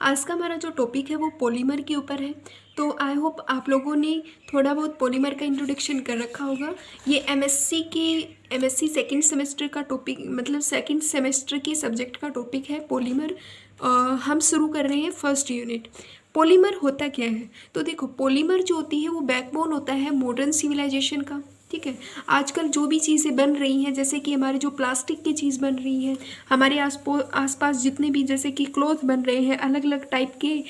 आज का हमारा जो टॉपिक है वो पॉलीमर के ऊपर है। तो आई होप आप लोगों ने थोड़ा बहुत पॉलीमर का इंट्रोडक्शन कर रखा होगा। ये एमएससी सेकंड सेमेस्टर का टॉपिक, मतलब सेकंड सेमेस्टर की सब्जेक्ट का टॉपिक है पॉलीमर। हम शुरू कर रहे हैं फर्स्ट यूनिट। पॉलीमर होता क्या है? तो देखो, पॉलीमर जो होती है वो बैकबोन होता है मॉडर्न सिविलाइजेशन का। ठीक है, आजकल जो भी चीज़ें बन रही हैं, जैसे कि हमारे जो प्लास्टिक की चीज़ बन रही है, हमारे आसपास जितने भी जैसे कि क्लॉथ बन रहे हैं, अलग अलग टाइप के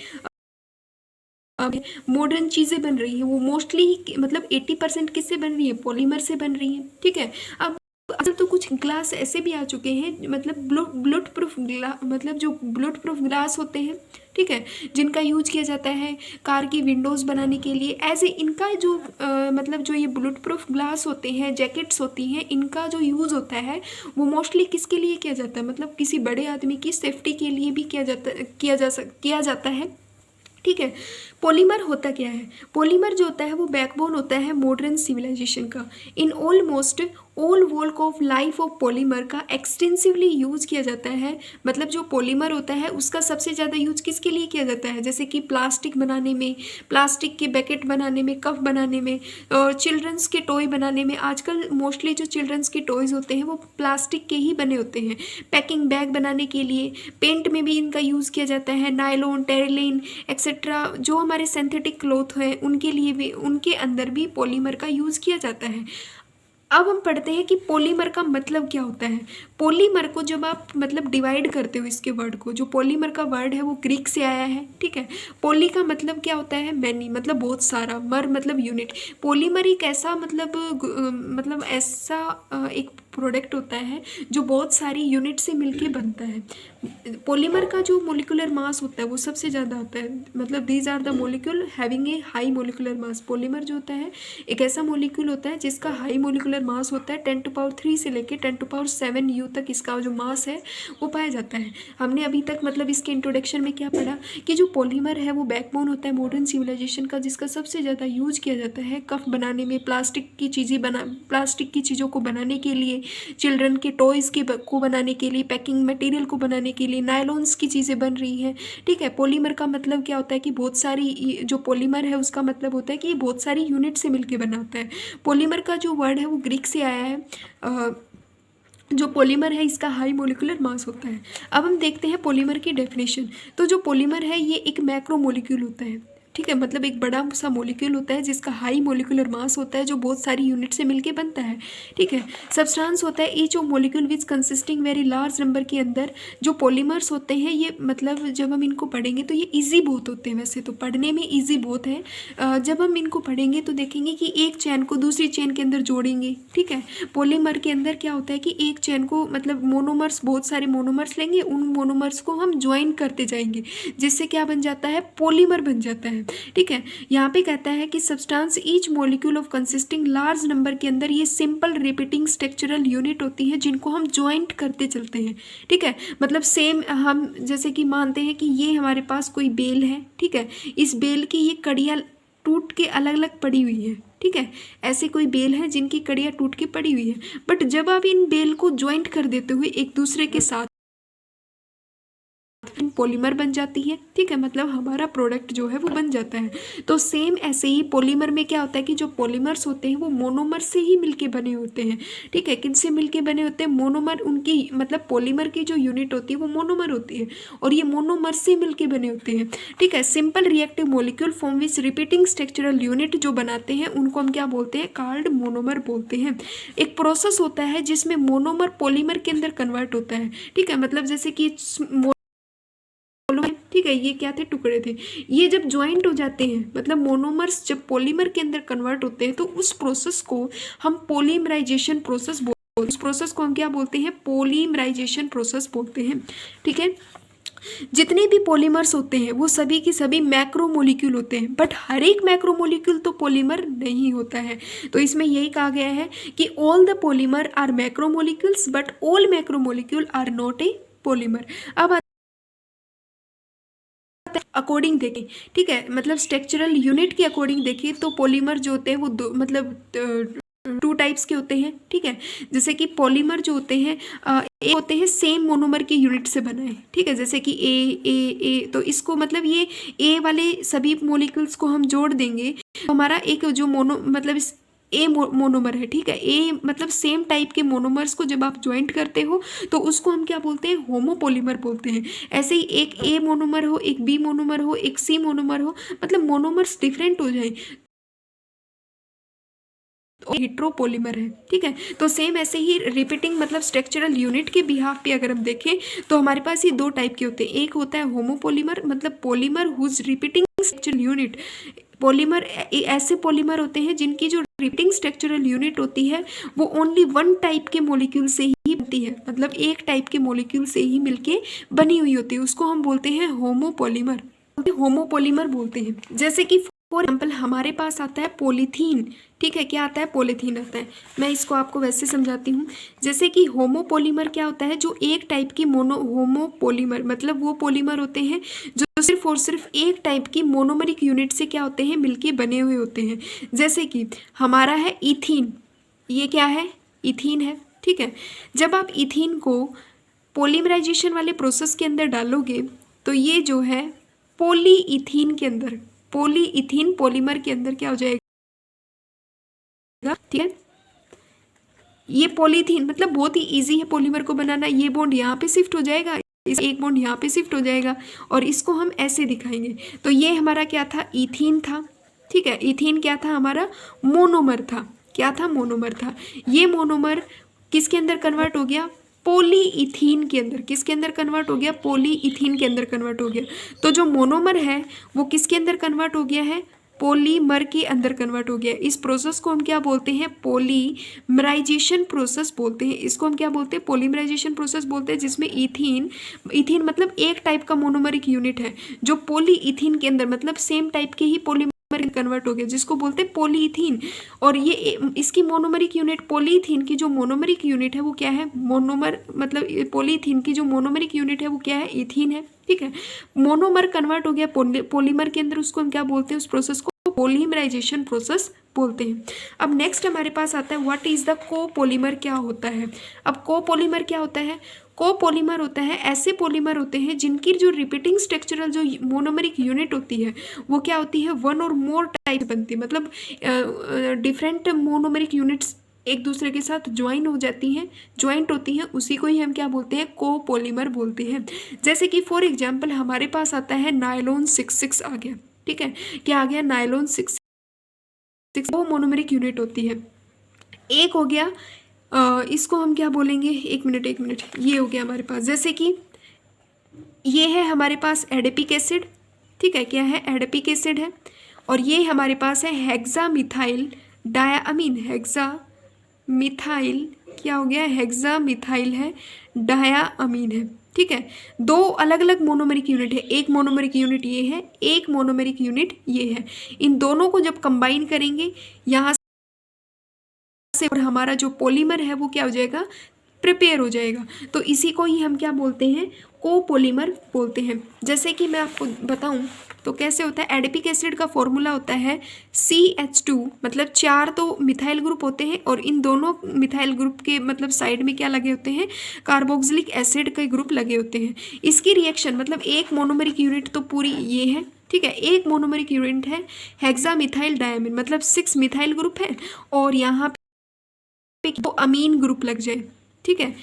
मॉडर्न चीज़ें बन रही हैं, वो मोस्टली मतलब 80% किससे बन रही है? पॉलीमर से बन रही हैं। ठीक है, अब आजकल तो कुछ ग्लास ऐसे भी आ चुके हैं, मतलब ब्लूट प्रूफ ग्लास, मतलब जो ब्लूट प्रूफ ग्लास होते हैं, ठीक है, जिनका यूज किया जाता है कार की विंडोज़ बनाने के लिए। ऐसे इनका जो मतलब जो ये बुलेट प्रूफ ग्लास होते हैं, जैकेट्स होती हैं, इनका जो यूज़ होता है वो मोस्टली किसके लिए किया जाता है? मतलब किसी बड़े आदमी की सेफ्टी के लिए भी किया जाता है। ठीक है, पॉलीमर होता क्या है? पॉलीमर जो होता है वो बैकबोन होता है मॉडर्न सिविलाइजेशन का। In almost all walk of life of polymer का एक्सटेंसिवली यूज किया जाता है। मतलब जो पॉलीमर होता है उसका सबसे ज़्यादा यूज किसके लिए किया जाता है? जैसे कि प्लास्टिक बनाने में, प्लास्टिक के पैकेट बनाने में, कप बनाने में, और चिल्ड्रंस के टॉय बनाने में। आजकल मोस्टली जो चिल्ड्रंस के टॉयज़ होते हैं वो प्लास्टिक के ही बने होते हैं। पैकिंग बैग बनाने के लिए, पेंट में भी इनका यूज़ किया जाता है। नायलॉन, टेरिलीन एक्सेट्रा जो हमारे सिंथेटिक क्लॉथ हैं उनके लिए भी, उनके अंदर भी पॉलीमर का यूज़ किया जाता है। अब हम पढ़ते हैं कि पॉलीमर का मतलब क्या होता है। पॉलीमर को जब आप मतलब डिवाइड करते हो, इसके वर्ड को, जो पॉलीमर का वर्ड है वो ग्रीक से आया है। ठीक है, पॉली का मतलब क्या होता है? मैनी, मतलब बहुत सारा, मर मतलब यूनिट। पॉलीमर एक ऐसा मतलब ऐसा एक प्रोडक्ट होता है जो बहुत सारी यूनिट से मिलके बनता है। पॉलीमर का जो मोलिकुलर मास होता है वो सबसे ज़्यादा होता है, मतलब these are the molecule having a high molecular mass. Polymer जो होता है एक ऐसा मोलिक्यूल होता है जिसका हाई मोलिकुलर मास होता है 10⁻³ से लेके 10⁻7 U तक इसका जो मास है वो पाया जाता है। हमने अभी तक मतलब इसके इंट्रोडक्शन में क्या पढ़ा कि जो पॉलीमर है वो बैकबोन होता है मॉडर्न सिविलाइजेशन का, जिसका सबसे ज़्यादा यूज किया जाता है कफ बनाने में, प्लास्टिक की चीज़ों को बनाने के लिए, चिल्ड्रन के टॉयज़ को बनाने के लिए, पैकिंग मटेरियल को बनाने के लिए, नायलॉन्स की चीज़ें बन रही हैं। ठीक है, पॉलीमर का मतलब क्या होता है कि बहुत सारी, जो पॉलीमर है उसका मतलब होता है कि ये बहुत सारी यूनिट से मिलकर बना होता है। पॉलीमर का जो वर्ड है वो ग्रीक से आया है। जो पॉलीमर है इसका हाई मोलिकुलर मास होता है। अब हम देखते हैं पॉलीमर की डेफिनेशन। तो जो पॉलीमर है ये एक मैक्रो मोलिक्यूल होता है। ठीक है, मतलब एक बड़ा सा मोलिक्यूल होता है जिसका हाई मोलिकुलर मास होता है, जो बहुत सारी यूनिट से मिलके बनता है। ठीक है, सब्सटेंस होता है each of molecule which consisting very large number के अंदर। जो पॉलीमर्स होते हैं ये, मतलब जब हम इनको पढ़ेंगे तो ये ईजी बहुत होते हैं, वैसे तो पढ़ने में ईजी बहुत है। जब हम इनको पढ़ेंगे तो देखेंगे कि एक चेन को दूसरी चेन के अंदर जोड़ेंगे। ठीक है, पॉलीमर के अंदर क्या होता है कि एक चेन को, मतलब मोनोमर्स, बहुत सारे मोनोमर्स लेंगे, उन मोनोमर्स को हम ज्वाइन करते जाएंगे, जिससे क्या बन जाता है? पॉलीमर बन जाता है। ठीक है, यहाँ पे कहता है कि substance each molecule of consisting large number के अंदर ये सिंपल रिपीटिंग स्ट्रक्चरल यूनिट होती है जिनको हम ज्वाइंट करते चलते हैं। ठीक है, मतलब सेम हम जैसे कि मानते हैं कि ये हमारे पास कोई बेल है। ठीक है, इस बेल की ये कड़ियाँ टूट के अलग अलग पड़ी हुई है। ठीक है, ऐसे कोई बेल है जिनकी कड़ियाँ टूट के पड़ी हुई है, बट जब आप इन बेल को ज्वाइंट कर देते हुए एक दूसरे के साथ पॉलीमर बन जाती है। ठीक है, मतलब हमारा प्रोडक्ट जो है वो बन जाता है। तो सेम ऐसे ही पॉलीमर में क्या होता है कि जो पॉलीमर्स होते हैं वो मोनोमर से ही मिलके बने होते हैं। ठीक है, किनसे मिलके बने होते हैं? मोनोमर, उनकी मतलब पॉलीमर की जो यूनिट होती है वो मोनोमर होती है और ये मोनोमर से मिलके बने होते हैं। ठीक है, simple reactive molecule form which repeating structural unit जो बनाते हैं उनको हम क्या बोलते हैं? कार्ड मोनोमर बोलते हैं। एक प्रोसेस होता है जिसमें मोनोमर पॉलीमर के अंदर कन्वर्ट होता है। ठीक है, मतलब जैसे कि ठीक है, ये क्या थे? टुकड़े थे। ये जब ज्वाइंट हो जाते हैं, मतलब मोनोमर्स जब पॉलीमर के अंदर कन्वर्ट होते हैं, तो उस प्रोसेस को हम पॉलीमराइजेशन प्रोसेस बोलते हैं। उस प्रोसेस को हम क्या बोलते हैं? पॉलीमराइजेशन प्रोसेस बोलते हैं। ठीक है, जितने भी पॉलीमर्स होते हैं वो सभी की सभी मैक्रोमोलिक्यूल होते हैं, बट हर एक मैक्रोमोलिक्यूल तो पॉलीमर नहीं होता है। तो इसमें यही कहा गया है कि all the polymer are macromolecules but all macromolecule are not a polymer. अब अकॉर्डिंग देखें, ठीक है, मतलब स्ट्रक्चरल यूनिट के अकॉर्डिंग देखें तो पॉलीमर जो होते हैं वो मतलब टू टाइप्स के होते हैं, ठीक है। जैसे कि पॉलीमर जो होते हैं एक होते हैं सेम मोनोमर के यूनिट से बना है, ठीक है। जैसे कि ए, तो इसको मतलब ये ए वाले सभी मोलिक्यूल्स को हम जोड़ देंगे तो हमारा एक जो मतलब इस ए मोनोमर है, ठीक है। ए मतलब सेम टाइप के मोनोमर्स को जब आप ज्वाइंट करते हो तो उसको हम क्या बोलते हैं, होमोपोलीमर बोलते हैं। ऐसे ही एक ए मोनोमर हो, एक बी मोनोमर हो, एक सी मोनोमर हो, मतलब मोनोमर्स डिफरेंट हो जाए हेट्रोपोलीमर है, ठीक है। तो सेम ऐसे ही रिपीटिंग मतलब स्ट्रक्चरल यूनिट के बिहाफ पे अगर हम देखें तो हमारे पास ये दो टाइप के होते हैं। एक होता है होमोपोलीमर, मतलब polymer whose repeating structural unit. Polymer ऐसे पॉलीमर होते हैं जिनकी जो रिपीटिंग स्ट्रक्चरल यूनिट होती है वो ओनली वन टाइप के मॉलिक्यूल से ही बनती है, मतलब एक टाइप के मॉलिक्यूल से ही मिलके बनी हुई होती है, उसको हम बोलते हैं होमोपोलीमर, होमोपोलीमर बोलते हैं। जैसे कि फॉर एग्जाम्पल हमारे पास आता है पॉलीथीन, ठीक है। क्या आता है, पॉलीथीन आता है। मैं इसको आपको वैसे समझाती हूँ। जैसे कि होमोपोलीमर क्या होता है, जो एक टाइप की होमोपोलीमर मतलब वो पॉलीमर होते हैं जो सिर्फ और सिर्फ एक टाइप की मोनोमरिक यूनिट से क्या होते हैं, मिलके बने हुए होते हैं। जैसे कि हमारा है इथीन, ये क्या है, इथीन है, ठीक है। जब आप इथीन को पॉलीमराइजेशन वाले प्रोसेस के अंदर डालोगे तो ये जो है पॉलीइथीन के अंदर, पॉलीइथीन पॉलीमर के अंदर क्या हो जाएगा, ठीक है। ये पॉलीथीन मतलब बहुत ही इजी है पॉलीमर को बनाना। ये बॉन्ड यहाँ पे शिफ्ट हो जाएगा, इस एक बॉन्ड यहाँ पे शिफ्ट हो जाएगा और इसको हम ऐसे दिखाएंगे। तो ये हमारा क्या था, इथीन था, ठीक है। इथीन क्या था, हमारा मोनोमर था। क्या था, मोनोमर था। ये मोनोमर किसके अंदर कन्वर्ट हो गया, पॉलीइथीन के अंदर। किसके अंदर कन्वर्ट हो गया, पॉलीइथीन के अंदर कन्वर्ट हो गया। तो जो मोनोमर है वो किसके अंदर कन्वर्ट हो गया है, पॉलीमर के अंदर कन्वर्ट हो गया। इस प्रोसेस को हम क्या बोलते हैं, पॉलीमराइजेशन प्रोसेस बोलते हैं। इसको हम क्या बोलते हैं, पॉलीमराइजेशन प्रोसेस बोलते हैं, जिसमें इथीन मतलब एक टाइप का मोनोमरिक यूनिट है जो पॉलीइथीन के अंदर मतलब सेम टाइप के ही पॉलीमर कन्वर्ट हो गया, जिसको बोलते हैं पॉलीइथीन। और ये इसकी मोनोमरिक यूनिट, पॉलीइथीन की जो मोनोमरिक यूनिट है वो क्या है, मोनोमर मतलब पॉलीइथीन की जो मोनोमरिक यूनिट है वो क्या है, इथीन है, ठीक है। मोनोमर कन्वर्ट हो गया पॉलीमर के अंदर, उसको हम क्या बोलते हैं, उस प्रोसेस को पॉलीमराइजेशन प्रोसेस बोलते हैं। अब नेक्स्ट हमारे पास आता है व्हाट इज द कोपॉलीमर, क्या होता है। अब कोपॉलीमर क्या होता है, कोपॉलीमर होता है ऐसे पॉलीमर होते हैं जिनकी जो रिपीटिंग स्ट्रक्चरल जो मोनोमरिक यूनिट होती है वो क्या होती है, वन और मोर टाइप बनती है, मतलब डिफरेंट मोनोमरिक यूनिट्स एक दूसरे के साथ ज्वाइन हो जाती हैं, ज्वाइंट होती हैं, उसी को ही हम क्या बोलते हैं, कोपॉलीमर बोलते हैं। जैसे कि फॉर एग्जांपल हमारे पास आता है नायलॉन 66 आ गया, ठीक है। क्या आ गया, नायलॉन 66 वो मोनोमरिक यूनिट होती है। एक हो गया इसको हम क्या बोलेंगे, एक मिनट, ये हो गया हमारे पास। जैसे कि ये है हमारे पास एडेपिक एसिड, ठीक है। क्या है, एडेपिक एसिड है। और ये हमारे पास है हेक्सामिथाइल डायामीन, हेक्सामिथाइल क्या हो गया, हेक्सामिथाइल है, डायामीन है, ठीक है। दो अलग अलग मोनोमरिक यूनिट है, एक मोनोमरिक यूनिट ये है, एक मोनोमरिक यूनिट ये है। इन दोनों को जब कंबाइन करेंगे यहाँ से और हमारा जो पॉलीमर है वो क्या हो जाएगा, प्रिपेयर हो जाएगा। तो इसी को ही हम क्या बोलते हैं, कोपॉलीमर बोलते हैं। जैसे कि मैं आपको बताऊं तो कैसे होता है, एडिपिक एसिड का फॉर्मूला होता है CH2, मतलब 4 तो मिथाइल ग्रुप होते हैं और इन दोनों मिथाइल ग्रुप के मतलब साइड में क्या लगे होते हैं, कार्बोक्सिलिक एसिड के ग्रुप लगे होते हैं। इसकी रिएक्शन मतलब एक मोनोमरिक यूनिट तो पूरी ये है, ठीक है। एक मोनोमरिक यूनिट है हेक्सामिथाइल डायमीन, मतलब 6 मिथाइल ग्रुप है और यहाँ पे तो अमीन ग्रुप लग जाए, ठीक है।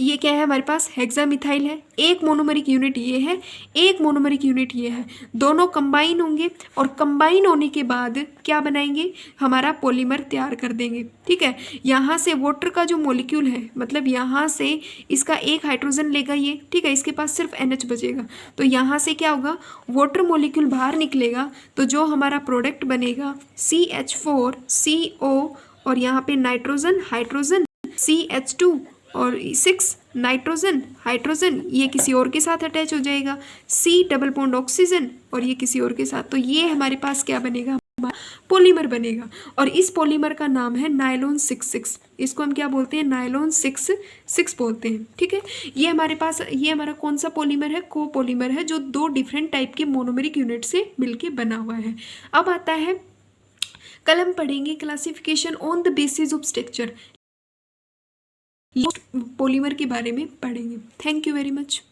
ये क्या है हमारे पास, हेक्सामिथाइल है। एक मोनोमरिक यूनिट ये है, एक मोनोमरिक यूनिट ये है, दोनों कंबाइन होंगे और कंबाइन होने के बाद क्या बनाएंगे, हमारा पॉलीमर तैयार कर देंगे, ठीक है। यहाँ से वाटर का जो मॉलिक्यूल है मतलब यहाँ से इसका एक हाइड्रोजन लेगा ये, ठीक है, इसके पास सिर्फ NH बचेगा। तो यहाँ से क्या होगा, वाटर मॉलिक्यूल बाहर निकलेगा तो जो हमारा प्रोडक्ट बनेगा CH4CO और यहाँ पे नाइट्रोजन हाइड्रोजन CH2 और 6 नाइट्रोजन हाइड्रोजन, ये किसी और के साथ अटैच हो जाएगा, C डबल बॉन्ड ऑक्सीजन और ये किसी और के साथ। तो ये हमारे पास क्या बनेगा, पॉलीमर बनेगा और इस पॉलीमर का नाम है नायलॉन 66। इसको हम क्या बोलते हैं, नायलॉन 66 बोलते हैं, ठीक है। ये हमारे पास, ये हमारा कौन सा पॉलीमर है, कोपॉलीमर है, जो दो डिफरेंट टाइप के मोनोमरिक यूनिट से मिलके बना हुआ है। अब आता है कल हम पढ़ेंगे classification on the basis of structure, polymer के बारे में पढ़ेंगे। Thank you very much.